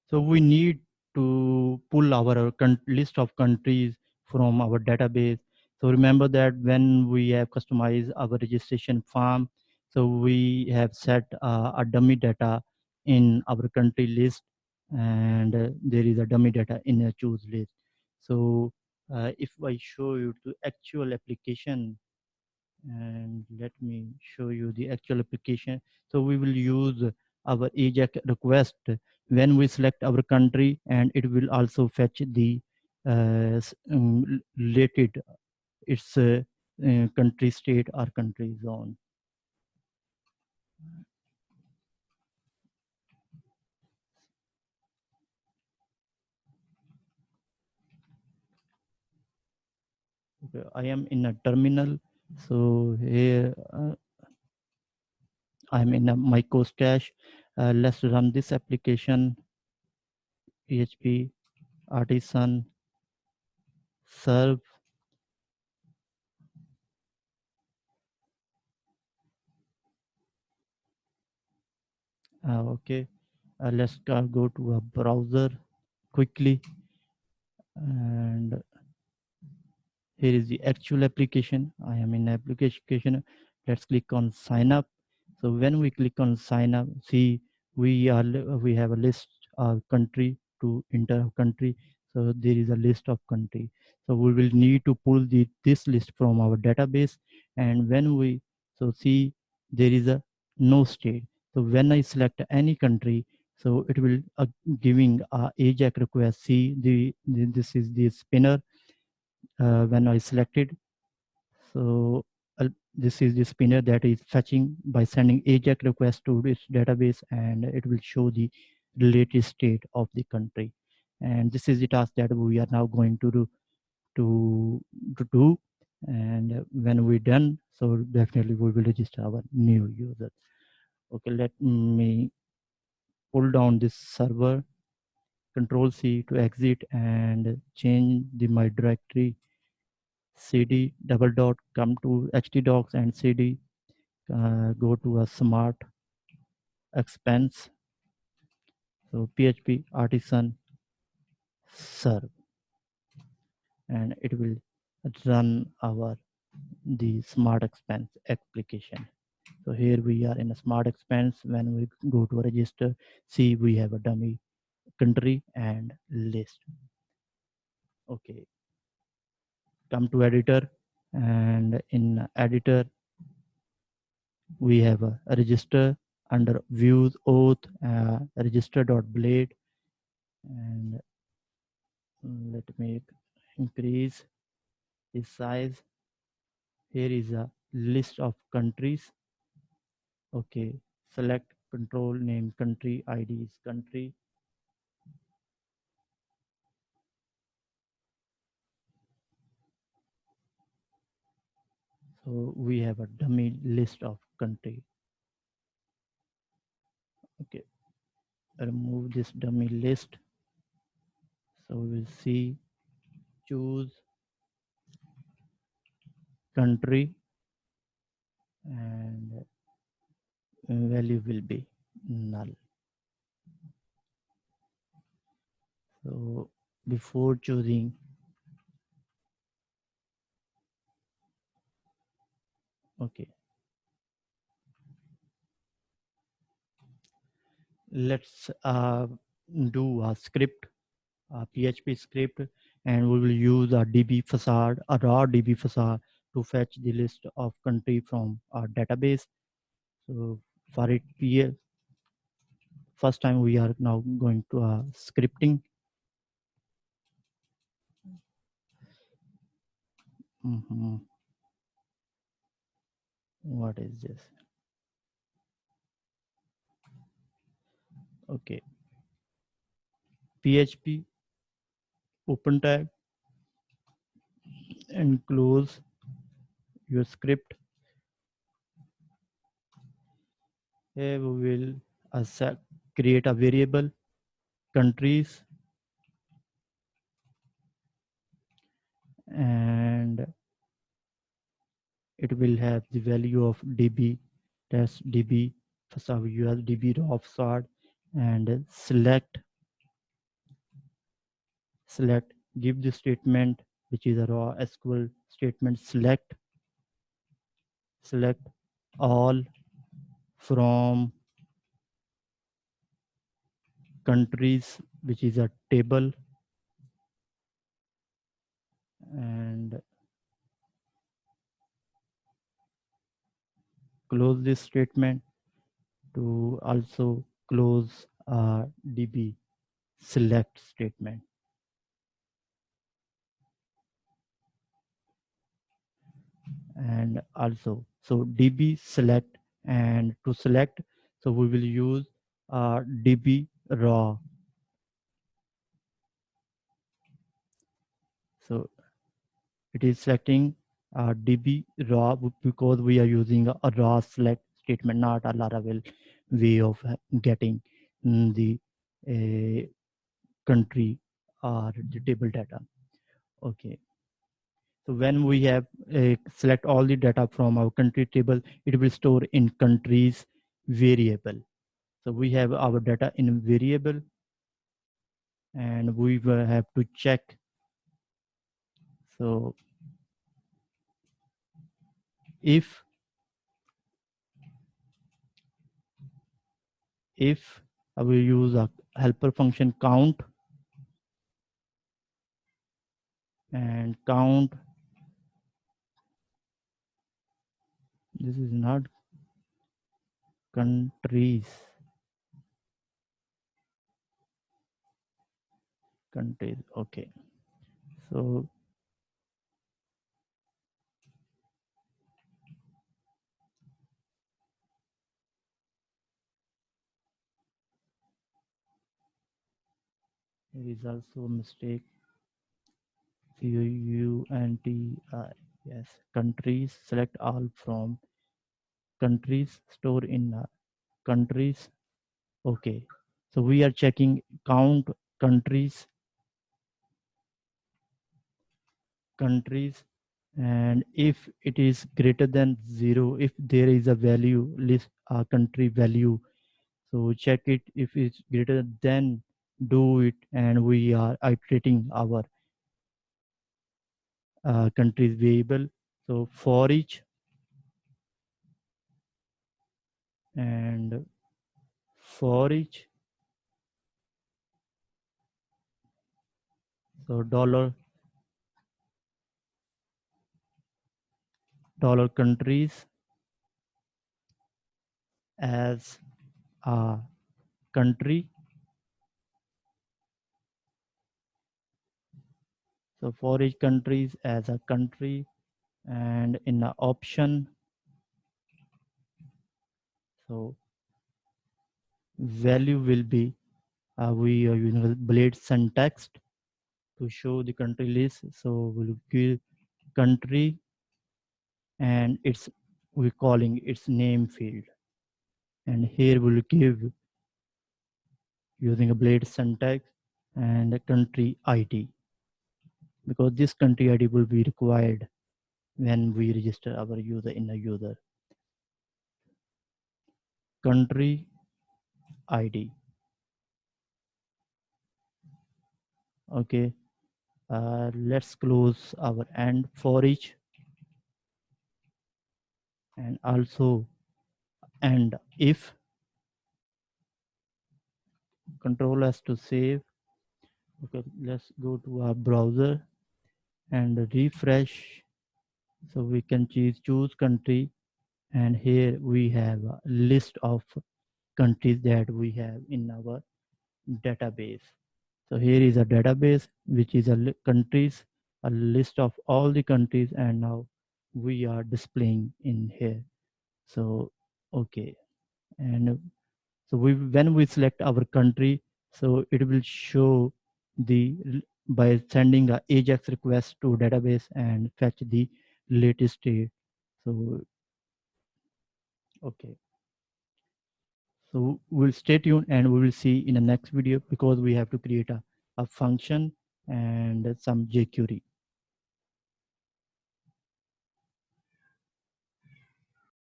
So we need to pull our list of countries from our database. So remember that when we have customized our registration form, so we have set a dummy data in our country list, and there is a dummy data in a choose list. So if I show you the actual application, and let me show you the actual application. So we will use our AJAX request when we select our country, and it will also fetch the related its country state or country zone. Okay, I am in a terminal. So here I'm in a MyCoStash. Let's run this application. PHP artisan serve. Okay, let's go to a browser quickly, and here is the actual application. I am in application. Let's click on sign up. So when we click on sign up, see we have a list of country to enter a country. So there is a list of country. So we will need to pull this list from our database, and when we see there is a no state. So when I select any country, so it will giving a AJAX request. See this is the spinner when I selected. So this is the spinner that is fetching by sending AJAX request to this database, and it will show the related state of the country. And this is the task that we are now going to do. And when we're done, so definitely we will register our new user. Okay, let me pull down this server, Control C to exit, and change the my directory. CD double dot, come to htdocs and CD, go to a smart expense. So PHP artisan serve, and it will run our the smart expense application. So here we are in a smart expense. When we go to register, see we have a dummy country and list. Okay, come to editor, and in editor we have a register under views auth register.blade, and let me increase the size. Here is a list of countries. Okay, select control name country, ID is country. So we have a dummy list of country. Okay, remove this dummy list. So we'll see, choose country, and value will be null. So before choosing, okay, let's do a script, a PHP script, and we will use a DB facade, a raw DB facade, to fetch the list of country from our database. So for it, first time we are now going to scripting. What is this? Okay, PHP, open tag, and close your script. Here we will create a variable countries, and it will have the value of db, that's db facade, us db raw facade, and select select, give the statement, which is a raw SQL statement, select all from countries, which is a table, and close this statement to also close DB select statement. And also, so DB select, and to select, so we will use DB raw. So it is selecting DB raw because we are using a raw select statement, not a Laravel way of getting the country or the table data. Okay. So when we have select all the data from our country table, it will store in countries variable. So we have our data in variable, and we will have to check. So if I will use a helper function count, and count, this is not countries, okay. So there is also a mistake, CUNT, yes, countries, select all from countries, store in countries. Okay, so we are checking count countries, and if it is greater than 0, if there is a value list country value, so check it. If it's greater than, do it, and we are iterating our countries variable. So for each, and for each, so dollar countries as a country. So for each countries as a country, and in the option, so value will be we are using a blade syntax to show the country list. So we'll give country, and it's we're calling its name field, and here we'll give using a blade syntax and a country ID, because this country ID will be required when we register our user in a user. Country ID. Okay, let's close our and for each, and also and if. Control S to save. Okay, let's go to our browser and refresh. So we can choose country, and here we have a list of countries that we have in our database. So here is a database which is a countries, a list of all the countries, and now we are displaying in here. So okay, and so when we select our country, so it will show the by sending a AJAX request to database and fetch the latest date. So okay, so we'll stay tuned, and we will see in the next video, because we have to create a function and some jQuery.